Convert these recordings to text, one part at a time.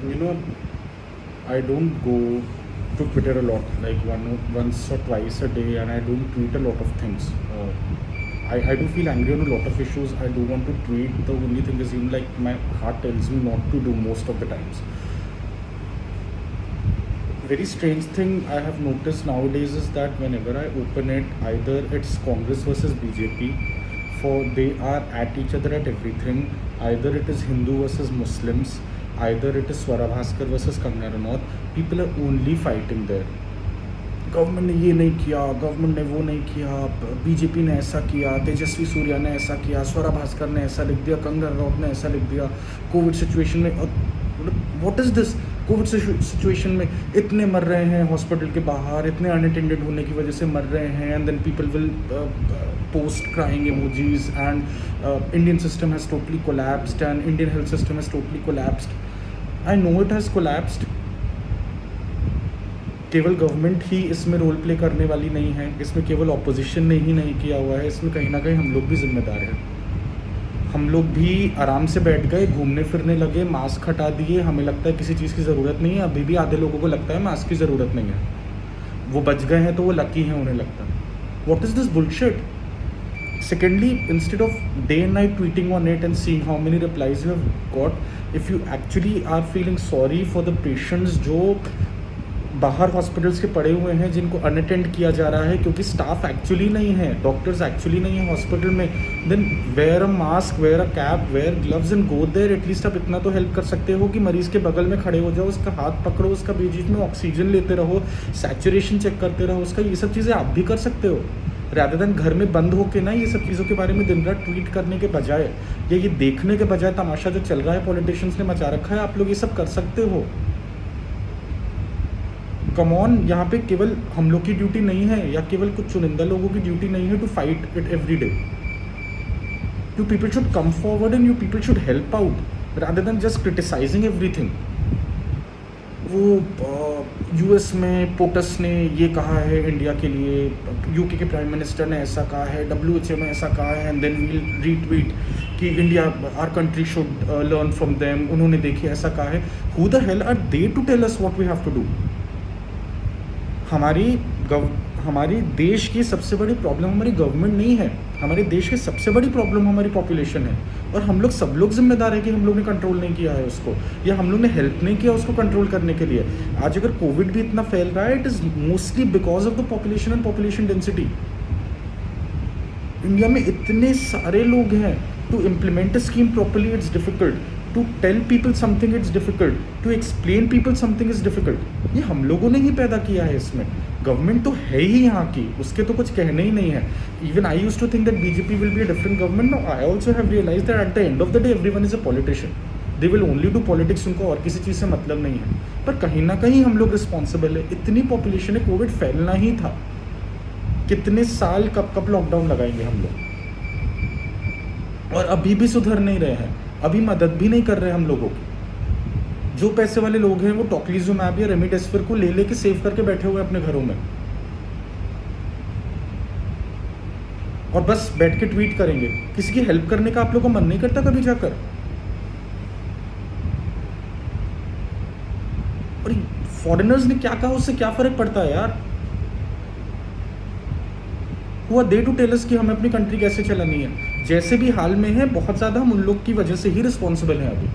you know, I don't go to Twitter a lot, like once or twice a day, and I don't tweet a lot of things. I do feel angry on a lot of issues. I do want to tweet. The only thing is, like, my heart tells me not to do most of the times. Very strange thing I have noticed nowadays is that whenever I open it, either it's Congress versus BJP, for they are at each other at everything. Either it is Hindu versus Muslims, either it is Swara Bhaskar versus Kangana Ranaut. People are only fighting there. Government ने ये नहीं किया, government ने वो नहीं किया, BJP ने ऐसा किया, तेजस्वी सूर्या ने ऐसा किया, स्वरा भास्कर ने ऐसा लिख दिया, कंगना रनौत ने ऐसा लिख दिया कोविड सिचुएशन में। What is this? Covid situation में इतने मर रहे हैं हॉस्पिटल के बाहर, इतने अनअटेंडेड होने की वजह से मर रहे हैं, and then people will post crying emojis, and Indian system has totally collapsed, and Indian health system has totally collapsed. I know it has collapsed. केवल गवर्नमेंट ही इसमें रोल प्ले करने वाली नहीं है, इसमें केवल ऑपोजिशन ने ही नहीं किया हुआ है, इसमें कहीं ना कहीं हम लोग भी जिम्मेदार हैं। हम लोग भी आराम से बैठ गए, घूमने फिरने लगे, मास्क हटा दिए, हमें लगता है किसी चीज़ की ज़रूरत नहीं है। अभी भी आधे लोगों को लगता है मास्क की ज़रूरत नहीं है, वो बच गए हैं तो वो लकी हैं, उन्हें लगता है। What is this bullshit? Secondly, instead of day and night tweeting on it and seeing how many replies you have got, if you actually are feeling sorry for the patients जो बाहर hospitals के पड़े हुए हैं, जिनको अनअटेंड किया जा रहा है क्योंकि स्टाफ एक्चुअली नहीं है, डॉक्टर्स एक्चुअली नहीं है हॉस्पिटल में, then wear a mask, wear a cap, wear gloves and go there. At least आप इतना तो हेल्प कर सकते हो कि मरीज़ के बगल में खड़े हो जाओ, उसका हाथ पकड़ो, उसका बीच बीच में ऑक्सीजन लेते रहो, सैचुरेशन चेक करते रहो उसका। ये सब चीज़ें आप भी कर सकते हो, रादर देन घर में बंद होके ना ये सब चीज़ों के बारे में दिन रात ट्वीट करने के बजाय, या ये देखने के बजाय तमाशा जो चल रहा है पॉलिटिशियंस ने मचा रखा है, आप लोग ये सब कर सकते हो। कम ऑन, यहाँ पे केवल हम लोग की ड्यूटी नहीं है, या केवल कुछ चुनिंदा लोगों की ड्यूटी नहीं है to fight it every day. You people should come forward and you people should help out rather than just criticising everything. वो यूएस में पोटस ने ये कहा है इंडिया के लिए, यूके के प्राइम मिनिस्टर ने ऐसा कहा है, WHO में ऐसा कहा है, एंड देन वील रीट्वीट कि India, our country should learn from them, उन्होंने देखिए ऐसा कहा है। Who the hell are they to tell us what we have to do? हमारी देश की सबसे बड़ी प्रॉब्लम हमारी गवर्नमेंट नहीं है, हमारे देश की सबसे बड़ी प्रॉब्लम हमारी पॉपुलेशन है, और हम लोग सब लोग जिम्मेदार है कि हम लोग ने कंट्रोल नहीं किया है उसको, या हम लोग ने हेल्प नहीं किया उसको कंट्रोल करने के लिए। आज अगर कोविड भी इतना फैल रहा है, it is mostly because of the population and population density. India में इतने सारे लोग हैं, to implement a scheme properly it's difficult, to tell people something it's difficult, to explain people something is difficult. ये हम लोगों ने ही पैदा किया है इसमें, गवर्नमेंट तो है ही यहाँ की, उसके तो कुछ कहने ही नहीं है। Even I used to think that BJP will be a different government, no I also have realized that at the end of the day everyone is a politician, they will only do politics, उनको और किसी चीज़ से मतलब नहीं है। पर कहीं ना कहीं हम लोग रिस्पॉन्सिबल है, इतनी पॉपुलेशन है, कोविड फैलना ही था। कितने साल कब लॉकडाउन लगाएंगे हम लोग, और अभी भी सुधर नहीं रहे हैं, अभी मदद भी नहीं कर रहे हम लोगों की। जो पैसे वाले लोग हैं वो टोक्लीजुमैब या रेमडेसिविर को ले लेके सेव करके बैठे हुए हैं अपने घरों में, और बस बैठ के ट्वीट करेंगे। किसी की हेल्प करने का आप लोगों को मन नहीं करता कभी जाकर? और फॉरेनर्स ने क्या कहा, उससे क्या फर्क पड़ता है यार? हुआ दे टू टेल अस कि हमें अपनी कंट्री कैसे चलानी है। जैसे भी हाल में है, बहुत ज़्यादा हम उन लोग की वजह से ही रिस्पॉन्सिबल हैं अभी।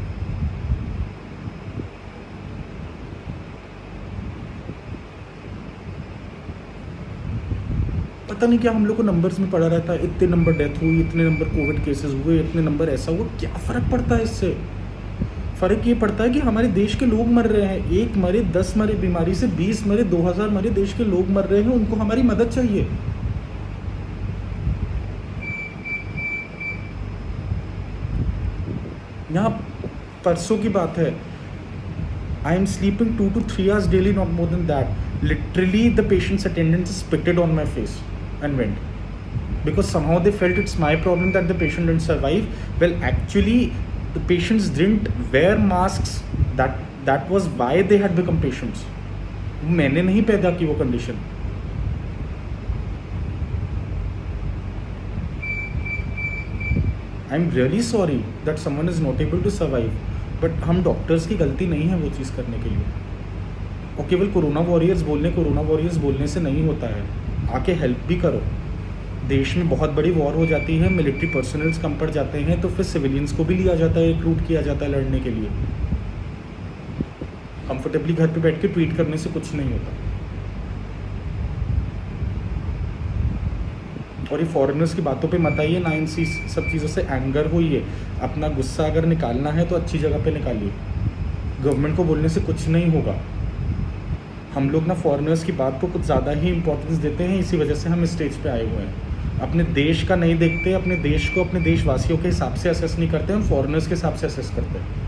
पता नहीं क्या हम लोग को नंबर्स में पड़ा रहता है, इतने नंबर डेथ हुई, इतने नंबर कोविड केसेस हुए, इतने नंबर ऐसा हुआ। क्या फ़र्क पड़ता है इससे? फ़र्क ये पड़ता है कि हमारे देश के लोग मर रहे हैं, 1 मरे, 10 मरे बीमारी से, 20 मरे, 2000 मरे, देश के लोग मर रहे हैं, उनको हमारी मदद चाहिए। यहाँ परसों की बात है, I am sleeping 2 to 3 hours daily, not more than that. Literally, the patient's attendants spitted on my face and went. Because somehow they felt it's my problem that the patient didn't survive. Well, actually, the patients didn't wear masks. That was why they had become patients. मैंने नहीं पैदा की वो condition. I'm really sorry that someone is not able to survive. But हम doctors की गलती नहीं है वो चीज़ करने के लिए। और केवल कोरोना वॉरियर्स बोलने से नहीं होता है, आके हेल्प भी करो। देश में बहुत बड़ी वॉर हो जाती है, मिलिट्री पर्सनल्स कम पड़ जाते हैं, तो फिर सिविलियंस को भी लिया जाता है, रिक्रूट किया जाता है लड़ने के लिए। कंफर्टेबली घर पे बैठ के ट्वीट करने से कुछ नहीं होता। और ये फॉरेनर्स की बातों पे मत आइए ना, इन सब चीज़ों से एंगर होइए। अपना गुस्सा अगर निकालना है तो अच्छी जगह पे निकालिए। गवर्नमेंट को बोलने से कुछ नहीं होगा। हम लोग ना फॉरेनर्स की बात को कुछ ज़्यादा ही इंपॉर्टेंस देते हैं, इसी वजह से हम इस स्टेज पे आए हुए हैं। अपने देश का नहीं देखते, अपने देश को अपने देशवासियों के हिसाब से असेस नहीं करते, हम फॉरेनर्स के हिसाब से असेस करते हैं।